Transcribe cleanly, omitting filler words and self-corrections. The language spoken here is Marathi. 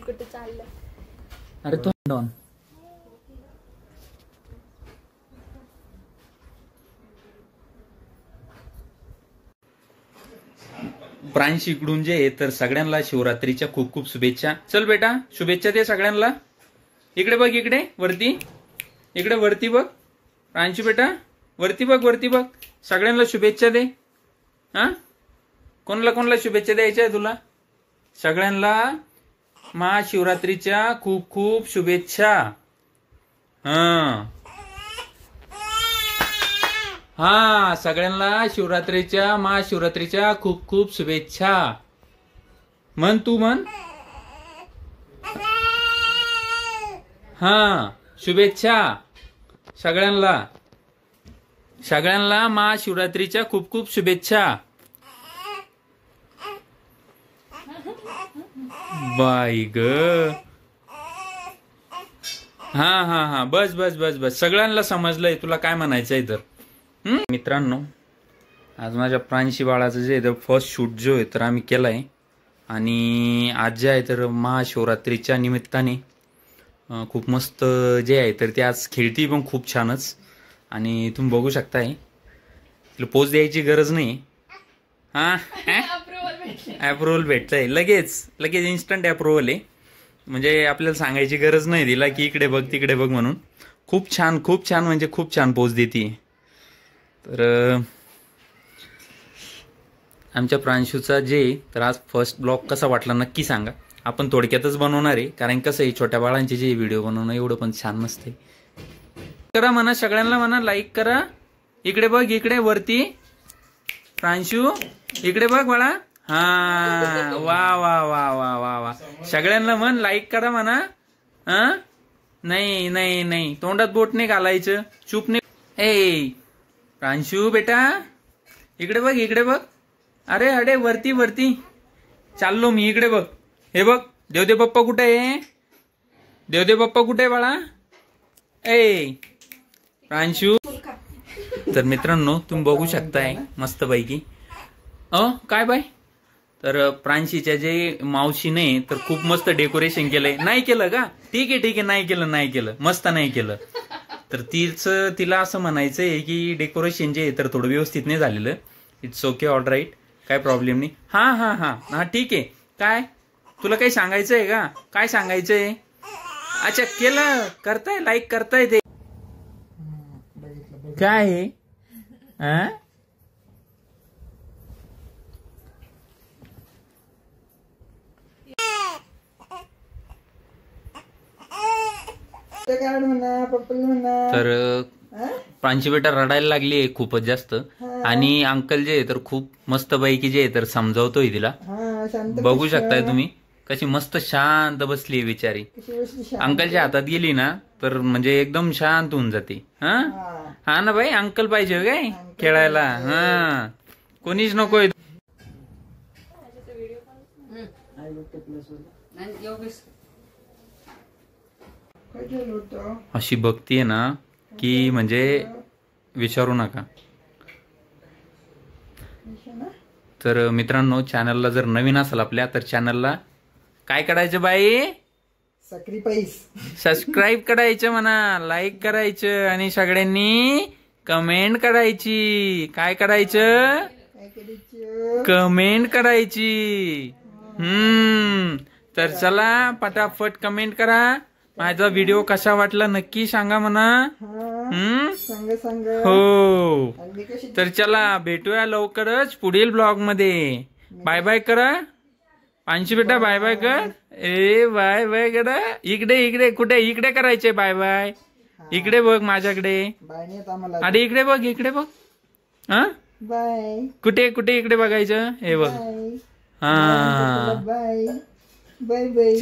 कुठे चाललं? अरे तो डॉन प्रांश इकडून जे तर सगळ्यांना शिवरात्रीच्या खूप खूप शुभेच्छा. चल बेटा शुभेच्छा दे सगळ्यांना. इकडे बघ, इकडे वरती, इकडे वरती बघ प्रांशू बेटा, वरती बघ, वरती बघ. सगळ्यांना शुभेच्छा दे. हा कोणाला कोणाला शुभेच्छा द्यायच्या आहे तुला? सगळ्यांना महाशिवरात्रीच्या खूप खूप शुभेच्छा. हा हा सगळ्यांना शिवरात्रीच्या महाशिवरात्रीच्या खूप खूप शुभेच्छा. म्हण तू म्हण. हा शुभेच्छा सगळ्यांना. सगळ्यांना महाशिवरात्रीच्या खूप खूप शुभेच्छा. बाई ग. हा हा हा बस बस बस बस सगळ्यांना समजलंय तुला काय म्हणायचंय तर. मित्रांनो आज माझ्या प्रांशी बाळाचं जे तर फर्स्ट शूट जो आहे तर आम्ही केलाय. आणि आज जे आहे तर महाशिवरात्रीच्या निमित्ताने खूप मस्त जे आहे तर ते आज खेळती पण खूप छानच. आणि तुम्ही बघू शकताय तिला पोच द्यायची गरज नाही. हा अप्रुव्हल भेटतंय लगेच लगेच इन्स्टंट अप्रुव्हल आहे. म्हणजे आपल्याला सांगायची गरज नाही तिला की इकडे बघ तिकडे बघ म्हणून. खूप छान म्हणजे खूप छान पोच देते. तर आमच्या प्रांशूचा जे तर आज फर्स्ट ब्लॉग कसा वाटला नक्की सांगा. आपण थोडक्यातच बनवणार आहे कारण कसं आहे छोट्या बाळांचे जे व्हिडिओ बनवणं एवढं पण छान नसते. करा म्हणा सगळ्यांना म्हणा लाईक करा. इकडे बघ इकडे वरती प्रांशू इकडे बघ बाळा. हा वा वा वा वा वा वा सगळ्यांना म्हण लाईक करा म्हणा. हा नाही नाही नाही तोंडात बोट नाही घालायचं. चूप नाही. ए प्रांशू बेटा इकडे बघ इकडे बघ. अरे अरे वरती वरती चाललो मी. इकडे बघ. हे बघ देवदेव बाप्पा कुठे आहे? देवदेव बाप्पा कुठे आहे बाळा? ए प्रांशू. तर मित्रांनो तुम्ही बघू शकताय मस्त पैकी. काय बाय. तर प्रांशीच्या जे मावशीने तर खूप मस्त डेकोरेशन केलंय. नाही केलं का? ठीक आहे नाही केलं मस्त नाही केलं. तर तिला असं म्हणायचंय की डेकोरेशन जे आहे तर थोडं व्यवस्थित नाही झालेलं. इट्स ओके ऑल राईट काय प्रॉब्लेम नाही. हा हा हा हा ठीक आहे. काय तुला काही सांगायचंय का? काय सांगायचंय? अच्छा केलं करताय लाईक करताय ते काय आहे? तर प्रांशी बेटा रडायला लागली खूपच जास्त. आणि अंकल जे तर खूप मस्त पैकी जे तर समजावतोय तिला. बघू शकताय तुम्ही कशी मस्त शांत बसली बिचारी. अंकलच्या हातात गेली ना तर म्हणजे एकदम शांत होऊन जाते. हा ना बाई अंकल पाहिजे काय खेळायला. हा कोणीच नकोय. अशी बघतीये ना की म्हणजे विचारू नका. तर मित्रांनो चॅनलला जर नवीन असेल आपल्या तर चॅनलला काय करायचं बाई? सबस्क्राईब करायचं म्हणा. लाईक करायचं आणि सगळ्यांनी कमेंट करायची. काय करायचं? कमेंट करायची. तर चला पटापट कमेंट करा. माझा व्हिडिओ कसा वाटला नक्की सांगा म्हणा. हो तर चला भेटूया लवकरच पुढील ब्लॉग मध्ये. बाय बाय करा. प्रांशू बेटा बाय बाय कर. ए बाय बाय करा. इकडे इकडे कुठे इकडे करायचे बाय बाय. इकडे बघ माझ्याकडे. अरे इकडे बघ इकडे बघ. हा बाय. कुठे कुठे इकडे बघायचं. हे बघ. हा बाय बाय.